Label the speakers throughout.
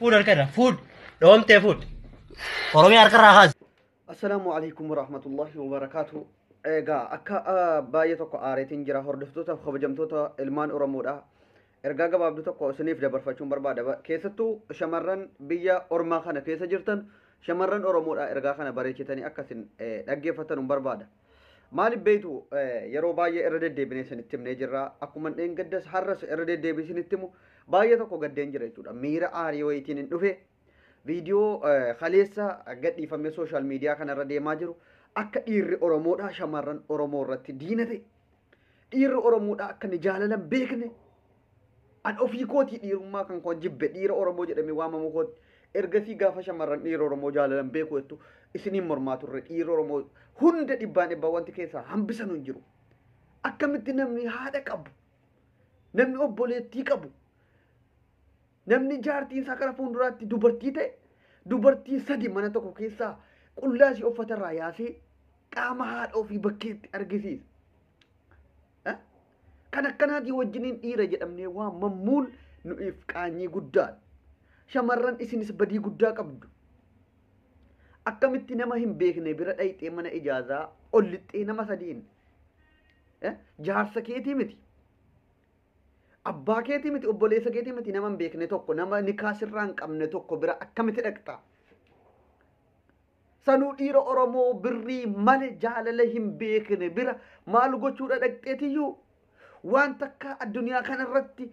Speaker 1: فود الكذا فود دوم تفود ورمي أركر هذا.
Speaker 2: السلام عليكم ورحمة الله وبركاته. إيجا أكا بايتك آريتين جرا هردفتوتا خبجمتوتا إلمان أورمودا. إرجع جبابتوتا كوسنيف دبر فشون بربادة كيستو شمرن بيا أورما خنا كيس جرتن شمرن أورمودا إرجع خنا بريشتني أكاسين نجيب فتن بربادة. مالي بيتو يرو باي إرد ديبني سنتم نجرا أكمن إنجدس حرس إرد ديبي سنتمو بايتك قدين جرا يتودا ميرا آريو يتين نوفي فيديو خليسا قد يفهم السوشيال ميديا كان ردي ماجرو أكا إير أورمودا شمرن أورمو رتي دينتي إير أورمودا أكا نجالة بيكني أن أوفي كوتي إير ما كان كون جيب إير أورمو جدمي واما مكوت إرغسي غافا شمرن إير أورمو جالة بيكو إتو إسني مرماتو رت إير أورمو هند إباني باوانتي كيسا هم بسا ننجرو أكا متنمني هذا كابو نمني أبوليتي كابو namni jaartiin isaa kana fuulduraatti dubartii ta'e dubartii sadi mana tokko keessaa qullaasii uffatarraa yaasee qaama haadha ofii bakkeetti argisiisa. Kan akkanaatii wajjiniin dhiira jedhamnee waamammuun nuuf qaanyii guddaadha. Shamarran isinis badii guddaa qabdu. Akkamitti nama hin beekne bira dhayxee mana ijaazaa ol lixxee nama sadiin jaarsa keetii miti. Abbaa keetii miti obboleessa keetii miti nama hin beekne tokko nama nikaa sirraa hin qabne tokko bira akkamitti dhaqxa? Sanuu dhiira Oromoo birrii malee jaalala hin beekne bira maal gochuudha dhaqxeetiyyuu waan takka addunyaa kanarratti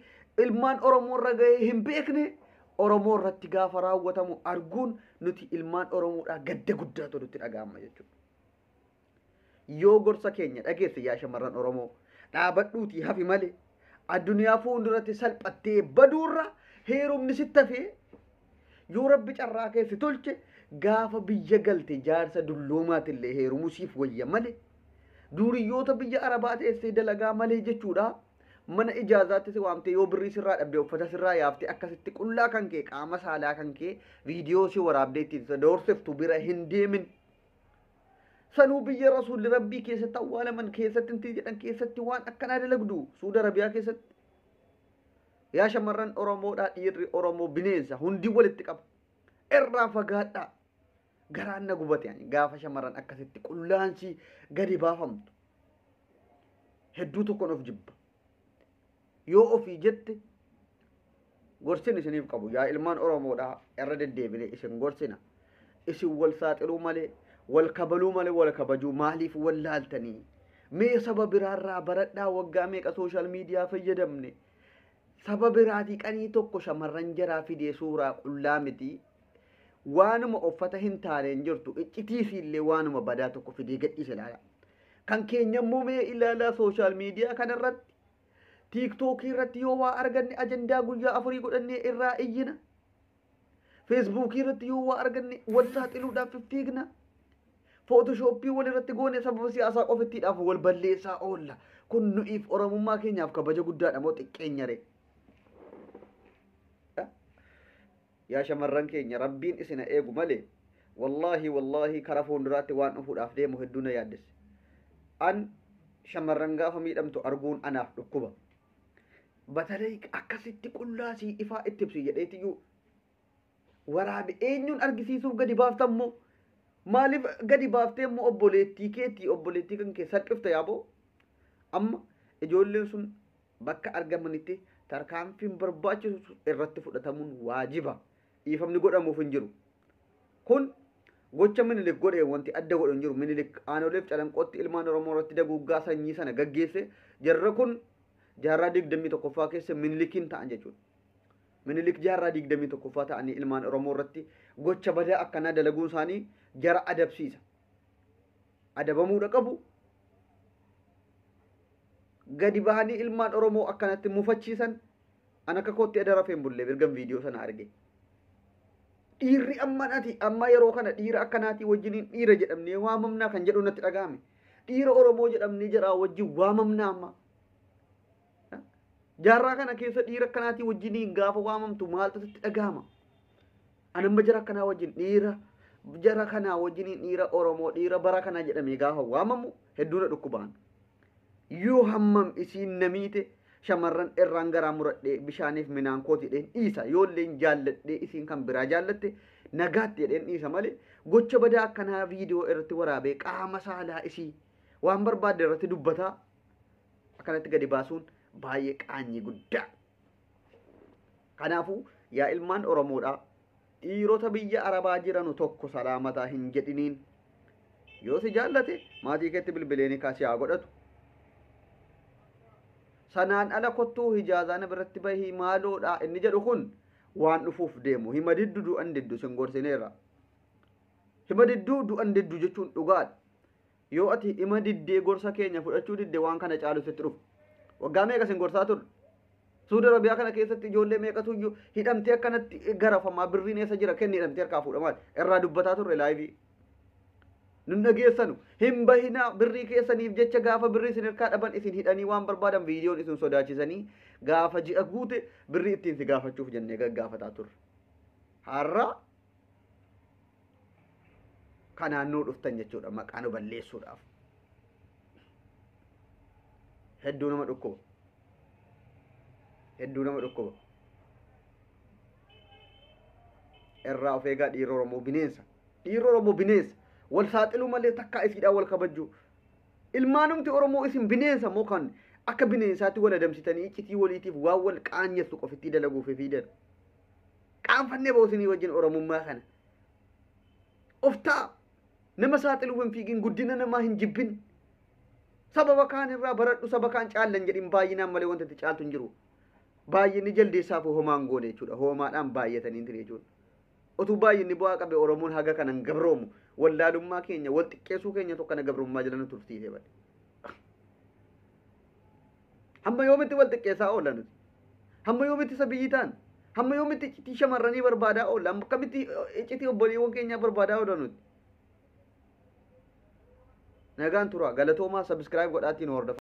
Speaker 2: ilmaan Oromoo irra gahee hin beekne Oromoo irratti gaafa raawwatamu arguun nuti ilmaan Oromoodhaa gadda guddaatu nutti dhaga'ama jechuudha. Yoo gorsa keenya dhageesse yaa shamarran Oromoo dhaabadhuutii hafi malee addunyaa fuulduratti salphattee baduurra heerumni sitti hafee yoo rabbi carraa keessa tolche gaafa biyya galte jaarsa dulloomaatiillee heerumuu siif wayya malee duuriyyoota biyya arabaa teessee dalagaa malee jechuudha. Mana ijaazaatti si waamtee yoo birrii sirraa dhabdee uffata sirraa yaaftee akkasitti qullaa kan kee qaama saalaa kan kee viidiyoo si waraabdee ittiin doorsiftu bira hin deemin. Sanuu biyya rasuulli rabbii keessatti awwaalaman keessatti inti jedhan keessatti waan akkanaa dalagdu Suudi Arabiyaa keessatti. Yaa shamarran Oromoodhaa dhiirri Oromoo bineensa hundi walitti qaba. Irraa fagaadhaa garaan na gubate gaafa shamarran akkasitti qullaansii gadi baafamtu. Hedduu tokkoon of jibba. Yoo ofii jette gorsin isiniif qabu yaa ilmaan Oromoodhaa irra deddeebine isin gorsina. Isin wal saaxiluu malee wal kabaluu malee wal kabajuu maaliif wallaaltanii? Mee saba biraarraa baradhaa waggaa meeqa sooshaal miidiyaa fayyadamne? Saba biraatii qanii tokko shamarran jaraa fidee suuraa qullaa miti. Waanuma uffata hin taaneen jirtu iccitiisiillee waanuma badaa tokko fidee gadhiise ilaala. Kan keenya immoo mee ilaalaa sooshaal miidiyaa kanarratti tiiktookii irratti yoo waa arganne ajandaa guyyaa afurii godhannee irraa iyyina. Feesbuukii irratti yoo waa arganne wal saaxiluudhaaf fiigna. Footooshooppii walirratti goone sababa siyaasaa qofittiidhaaf wal balleessaa oolla. Kun nu'iif Oromummaa keenyaaf kabaja guddaadha moo xiqqeenyare? Yaa shamarran keenya rabbiin isina eegu malee wallaahi karaa fuulduraatti waan dhufuudhaaf deemu hedduu na yaaddesse. An shamarran gaafa miidhamtu arguun anaaf dhukkuba. Batalee akkasitti qullaasii ifaa itti ibsi jedheetiyyuu waraabe eenyuun argisiisuuf gadi baaftammoo? Maaliif gadi baaftee immoo obboleettii kan kee salphifta yaaboo? Amma ijoolleen sun bakka argamanitti tarkaanfiin barbaachisu irratti fudhatamuun waajiba. Dhiifamni godhamuuf hin jiru. Kun gocha Minilik godhee wanti adda godhu hin jiru. Minilik aanoleef calanqootti ilmaan Oromoo irratti daguuggaa sanyii sana gaggeesse. Jarra kun jaarraa 21ffaa keessa Minilikiin ta'an jechuudha. Minilik jaarraa 21ffaa ta'anii ilmaan Oromoo irratti gocha badaa akkanaa dalaguun isaanii jara adabsiisa. Adabamuudha qabu. Gadi bahanii ilmaan Oromoo akkanatti mufachiisan an akka kootti adarafeen bullee birgan viidiyoo sana arge. Dhiirri amma yeroo kana dhiira akkanaatii wajjiniin dhiira jedhamnee waamamnaa kan jedhu natti dhagahame. Dhiira Oromoo jedhamnee jedhaa wajjin waamamnaa amma. Jaarraa kana keessa dhiira akkanaatii wajjiniin gaafa waamamtu maaltu sitti dhagahama? Anamma jara akkanaa wajjin dhiira jara kanaa wajjiniin dhiira Oromoo dhiira bara kanaa jedhamee gaafa waamamu hedduudha dhukkubaan. Yoo hammam isiin namiite shamarran irraan garaa muradhee bishaaniif minaan kooti dheen dhiisa yoolleen jaalladhee isiin kan biraa jaallatte nagaatti dheen dhiisa malee gocha badaa akkanaa viidiyoo irratti waraabee qaama saalaa isii waan barbaadde irratti dubbataa akkanatti gadi baasuun baay'ee qaanyii guddaa. Kanaafuu yaa ilmaan Oromoodhaa dhiirota biyya Arabaa jiranu tokko salaamataa hin jedhiniin yoo si jaallate maatii keetti bilbileeni kaasii haa godhatu. Sanaan ala kottuu hijaazaan biratti bahii maaloodhaa inni jedhu kun waan dhufuuf deemu hima diddu du'an diddu sin gorsineera. Hima didduu du'an diddu jechuun dhugaadha. Yoo ati hima diddee gorsa keenya fudhachuu didde waan kana caalu sitti dhufu. Waggaa meeqa sin gorsaa turre? Suudi Arabiyaa kana keessatti ijoollee meeqatu iyyuu hidhamtee akkanatti garafamaa birriin eessa jira kenni hidhamtee harkaa fuudhamaa irraa dubbataa turre laayivii. Nun dhageessanu hin bahinaa birrii keessaniif jecha gaafa birrii isin harkaa dhaban isin hidhanii waan barbaadan viidiyoon isin sodaachisanii gaafa ji'a guute birrii ittiin si gaafachuuf jennee gaggaafataa turre. Har'a kanaannoo dhuftan jechuudha maqaa nu balleessuudhaaf. Hedduu nama dhukkuba. Hedduu nama dhukkuba. Irraa of eegaa dhiirri Oromoo bineensa. Dhiirri Oromoo bineensa. Wal saaxiluu malee takkaa isiidhaan wal kabajuu. Ilmaanumti Oromoo isin bineensa moo kan akka bineensaatti wal adamsitanii iccitii waliitiif waan wal qaanyeessu qofitti dalaguuf fiidan. Qaanfannee boosinii wajjin Oromummaa kana. Of ta'a. Nama saaxiluu hin fiigin guddina namaa hin jibbin. Sababa kaan irraa baradhu saba kaan caallan jedhin baay'inaan malee wanta itti caaltu hin jiru. Baay'inni jaldeessaaf homaan goone jechuudha. Homaadhaan baay'atanii ture jechuudha. Otuu baay'inni bu'aa qabe Oromoon haga kanan gabroomu wallaalummaa keenya wal xiqqeessuu keenya tokko kana gabrummaa jala nu tursiisee bade. Hamma yoomitti wal xiqqeessaa oolla nuti. Hamma yoomitti isa biyyi ta'an. Hamma yoomitti iccitii shamarranii barbaadaa oolla. Akkamitti iccitii obboleewwan keenyaa barbaadaa oolla nuti. Nagaan tura galatoomaa subscribe godhaatiin hordofaa.